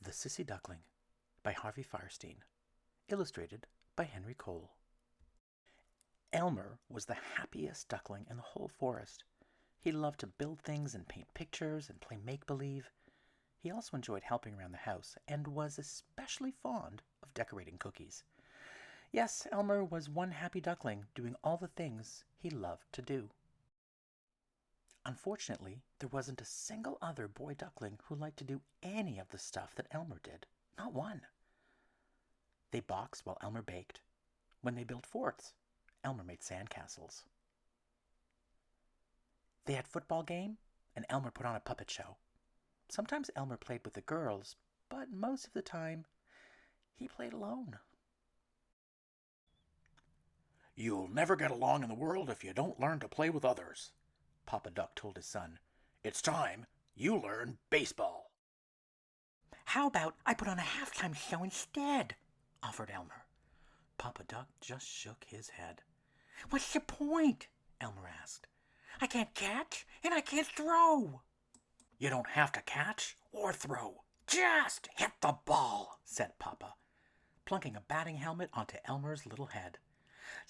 The Sissy Duckling by Harvey Fierstein, illustrated by Henry Cole. Elmer was the happiest duckling in the whole forest. He loved to build things and paint pictures and play make-believe. He also enjoyed helping around the house and was especially fond of decorating cookies. Yes, Elmer was one happy duckling doing all the things he loved to do. Unfortunately, there wasn't a single other boy duckling who liked to do any of the stuff that Elmer did. Not one. They boxed while Elmer baked. When they built forts, Elmer made sandcastles. They had football game, and Elmer put on a puppet show. Sometimes Elmer played with the girls, but most of the time, he played alone. "You'll never get along in the world if you don't learn to play with others," Papa Duck told his son. "It's time you learn baseball." "How about I put on a halftime show instead?" offered Elmer. Papa Duck just shook his head. "What's the point?" Elmer asked. "I can't catch and I can't throw." "You don't have to catch or throw. Just hit the ball," said Papa, plunking a batting helmet onto Elmer's little head.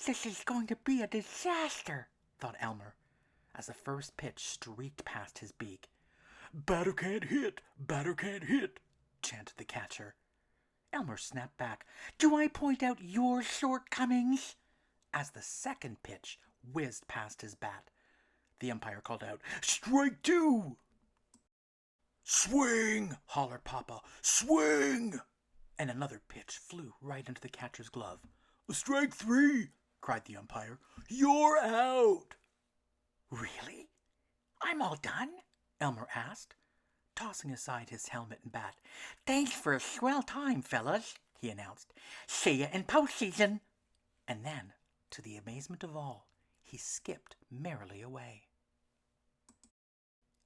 "This is going to be a disaster," thought Elmer, as the first pitch streaked past his beak. "Batter can't hit, batter can't hit," chanted the catcher. Elmer snapped back. "Do I point out your shortcomings?" as the second pitch whizzed past his bat. The umpire called out, "Strike two!" "Swing!" hollered Papa. "Swing!" And another pitch flew right into the catcher's glove. "Strike three!" cried the umpire. "You're out!" "Really? I'm all done?" Elmer asked, tossing aside his helmet and bat. "Thanks for a swell time, fellas," he announced. "See ya in postseason." And then, to the amazement of all, he skipped merrily away.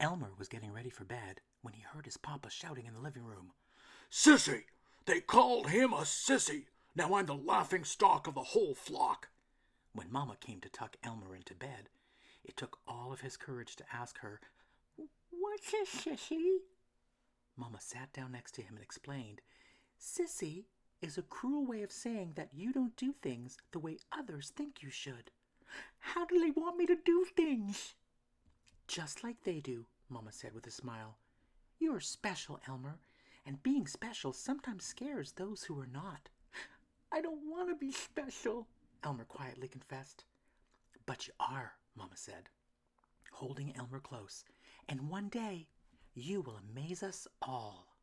Elmer was getting ready for bed when he heard his papa shouting in the living room. "Sissy! They called him a sissy! Now I'm the laughing stock of the whole flock!" When Mama came to tuck Elmer into bed, it took all of his courage to ask her, "What's a sissy?" Mama sat down next to him and explained, "Sissy is a cruel way of saying that you don't do things the way others think you should." "How do they want me to do things?" "Just like they do," Mama said with a smile. "You're special, Elmer, and being special sometimes scares those who are not." "I don't want to be special," Elmer quietly confessed. "But you are," Mama said, holding Elmer close, "and one day you will amaze us all."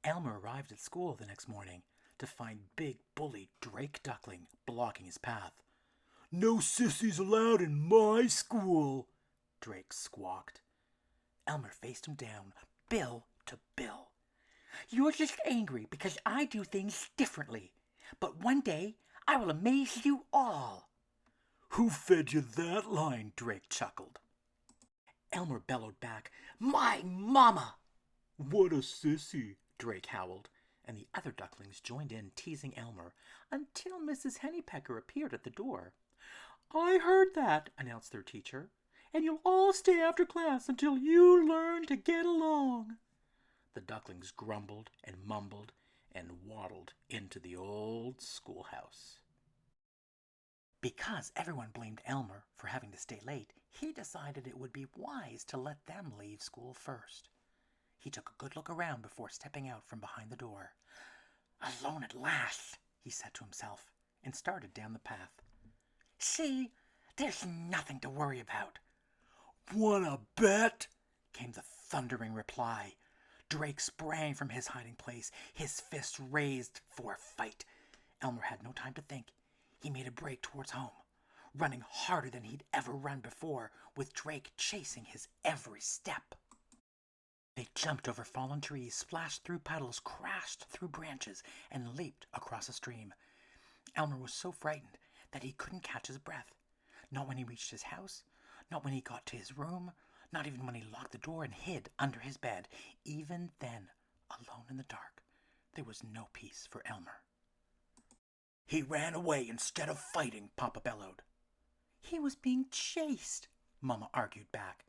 Elmer arrived at school the next morning to find big bully Drake Duckling blocking his path. "No sissies allowed in my school," Drake squawked. Elmer faced him down, bill to bill. "You're just angry because I do things differently, but one day I will amaze you all." "Who fed you that line?" Drake chuckled. Elmer bellowed back, "My mama!" "What a sissy!" Drake howled, and the other ducklings joined in teasing Elmer until Mrs. Hennypecker appeared at the door. "I heard that," announced their teacher, "and you'll all stay after class until you learn to get along." The ducklings grumbled and mumbled and waddled into the old schoolhouse. Because everyone blamed Elmer for having to stay late, he decided it would be wise to let them leave school first. He took a good look around before stepping out from behind the door. "Alone at last," he said to himself, and started down the path. "See, there's nothing to worry about." "Wanna bet?" came the thundering reply. Drake sprang from his hiding place, his fists raised for a fight. Elmer had no time to think. He made a break towards home, running harder than he'd ever run before, with Drake chasing his every step. They jumped over fallen trees, splashed through puddles, crashed through branches, and leaped across a stream. Elmer was so frightened that he couldn't catch his breath. Not when he reached his house, not when he got to his room, not even when he locked the door and hid under his bed. Even then, alone in the dark, there was no peace for Elmer. "He ran away instead of fighting," Papa bellowed. "He was being chased," Mama argued back.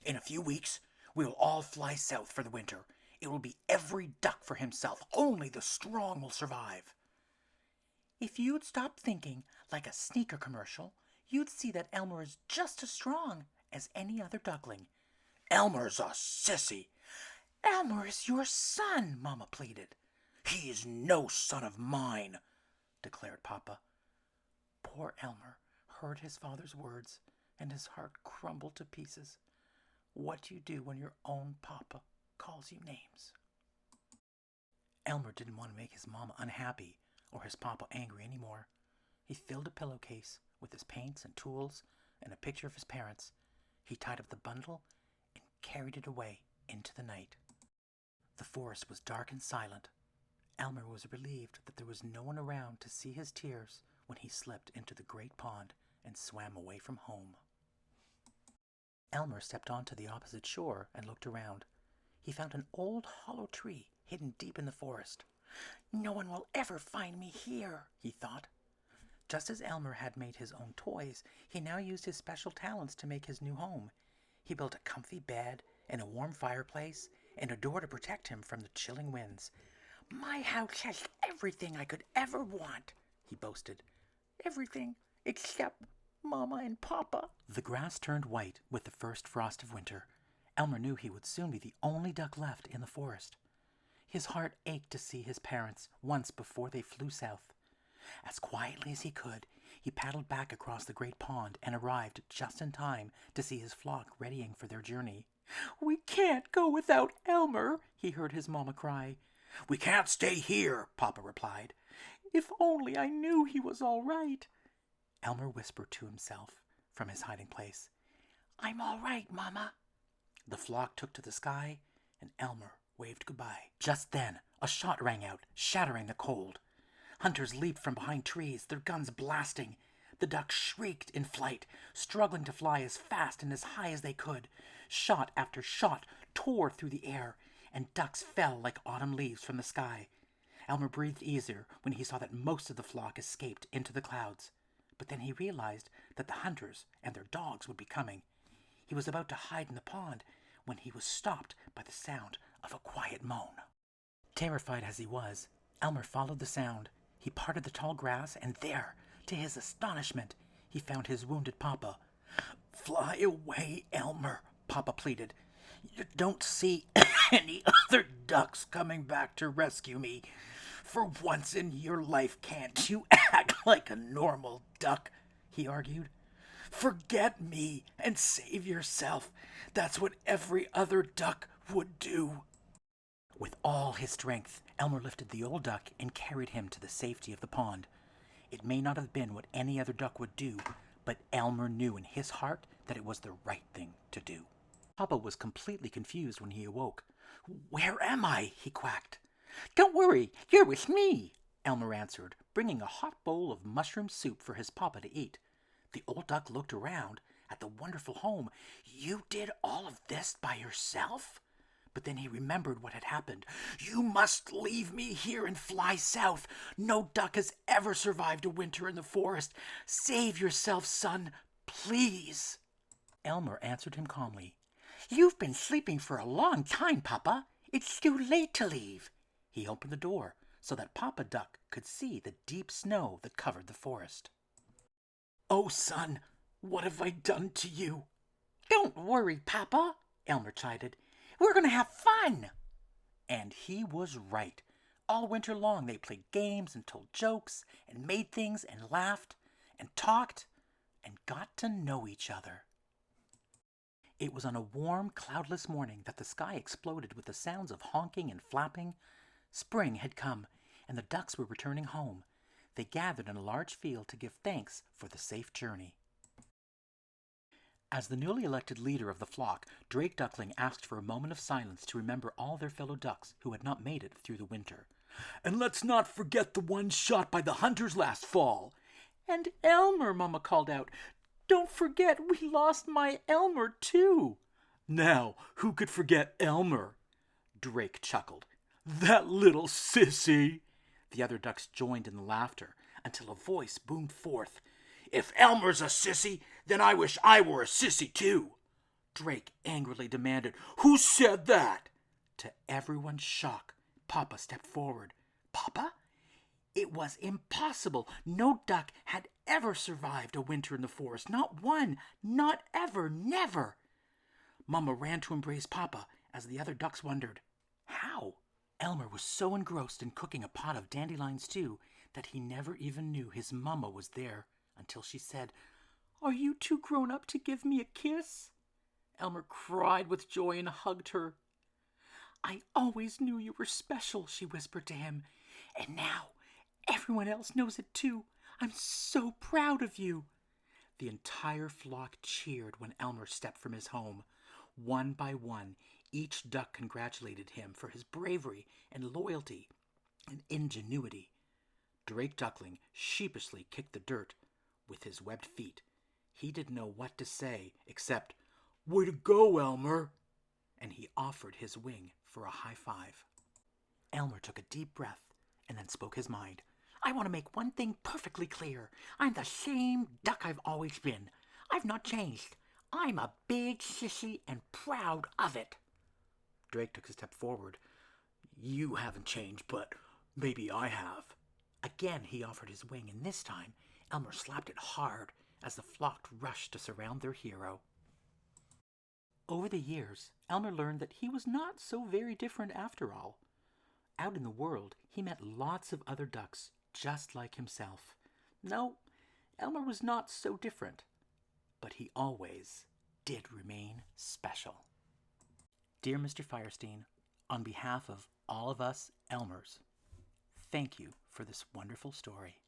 "In a few weeks, we'll all fly south for the winter. It will be every duck for himself. Only the strong will survive. If you'd stop thinking like a sneaker commercial, you'd see that Elmer is just as strong as any other duckling. Elmer's a sissy. Elmer is your son, Mama pleaded. He is no son of mine, declared Papa. Poor Elmer heard his father's words, and his heart crumbled to pieces. What do you do when your own papa calls you names? Elmer didn't want to make his mama unhappy or his papa angry anymore. He filled a pillowcase with his paints and tools and a picture of his parents. He tied up the bundle and carried it away into the night. The forest was dark and silent. Elmer was relieved that there was no one around to see his tears when he slipped into the great pond and swam away from home. Elmer stepped onto the opposite shore and looked around. He found an old hollow tree hidden deep in the forest. No one will ever find me here, he thought. Just as Elmer had made his own toys, he now used his special talents to make his new home. He built a comfy bed and a warm fireplace and a door to protect him from the chilling winds. My house has everything I could ever want, he boasted. Everything except Mama and Papa. The grass turned white with the first frost of winter. Elmer knew he would soon be the only duck left in the forest. His heart ached to see his parents once before they flew south. As quietly as he could, he paddled back across the great pond and arrived just in time to see his flock readying for their journey. We can't go without Elmer, he heard his mama cry. We can't stay here, Papa replied. If only I knew he was all right. Elmer whispered to himself from his hiding place. I'm all right, Mama. The flock took to the sky, and Elmer waved goodbye. Just then, a shot rang out, shattering the cold. Hunters leaped from behind trees, their guns blasting. The ducks shrieked in flight, struggling to fly as fast and as high as they could. Shot after shot tore through the air, and ducks fell like autumn leaves from the sky. Elmer breathed easier when he saw that most of the flock escaped into the clouds. But then he realized that the hunters and their dogs would be coming. He was about to hide in the pond when he was stopped by the sound of a quiet moan. Terrified as he was, Elmer followed the sound. He parted the tall grass, and there, to his astonishment, he found his wounded Papa. Fly away, Elmer, Papa pleaded. You don't see any other ducks coming back to rescue me. For once in your life, can't you act like a normal duck? He argued. Forget me and save yourself. That's what every other duck would do. With all his strength, Elmer lifted the old duck and carried him to the safety of the pond. It may not have been what any other duck would do, but Elmer knew in his heart that it was the right thing to do. Papa was completely confused when he awoke. Where am I? He quacked. Don't worry, you're with me, Elmer answered, bringing a hot bowl of mushroom soup for his Papa to eat. The old duck looked around at the wonderful home. You did all of this by yourself? But then he remembered what had happened. You must leave me here and fly south. No duck has ever survived a winter in the forest. Save yourself, son, please. Elmer answered him calmly. You've been sleeping for a long time, Papa. It's too late to leave. He opened the door so that Papa Duck could see the deep snow that covered the forest. Oh, son, what have I done to you? Don't worry, Papa, Elmer chided. We're going to have fun. And he was right. All winter long they played games and told jokes and made things and laughed and talked and got to know each other. It was on a warm, cloudless morning that the sky exploded with the sounds of honking and flapping. Spring had come, and the ducks were returning home. They gathered in a large field to give thanks for the safe journey. As the newly elected leader of the flock, Drake Duckling asked for a moment of silence to remember all their fellow ducks who had not made it through the winter. And let's not forget the one shot by the hunters last fall. And Elmer, Mama called out. Don't forget we lost my Elmer, too. Now, who could forget Elmer? Drake chuckled. That little sissy. The other ducks joined in the laughter until a voice boomed forth. If Elmer's a sissy, then I wish I were a sissy, too. Drake angrily demanded, Who said that? To everyone's shock, Papa stepped forward. Papa? It was impossible. No duck had ever survived a winter in the forest. Not one. Not ever. Never. Mama ran to embrace Papa as the other ducks wondered, how? Elmer was so engrossed in cooking a pot of dandelion stew that he never even knew his Mama was there until she said, "Are you too grown up to give me a kiss?" Elmer cried with joy and hugged her. "I always knew you were special," she whispered to him. "And now everyone else knows it too. I'm so proud of you." The entire flock cheered when Elmer stepped from his home. One by one, each duck congratulated him for his bravery and loyalty and ingenuity. Drake Duckling sheepishly kicked the dirt with his webbed feet. He didn't know what to say except, "Way to go, Elmer!" and he offered his wing for a high five. Elmer took a deep breath and then spoke his mind. "I want to make one thing perfectly clear. I'm the same duck I've always been. I've not changed. I'm a big sissy and proud of it." Drake took a step forward. "You haven't changed, but maybe I have." Again he offered his wing, and this time Elmer slapped it hard as the flock rushed to surround their hero. Over the years, Elmer learned that he was not so very different after all. Out in the world, he met lots of other ducks just like himself. No, Elmer was not so different, but he always did remain special. Dear Mr. Fierstein, on behalf of all of us Elmers, thank you for this wonderful story.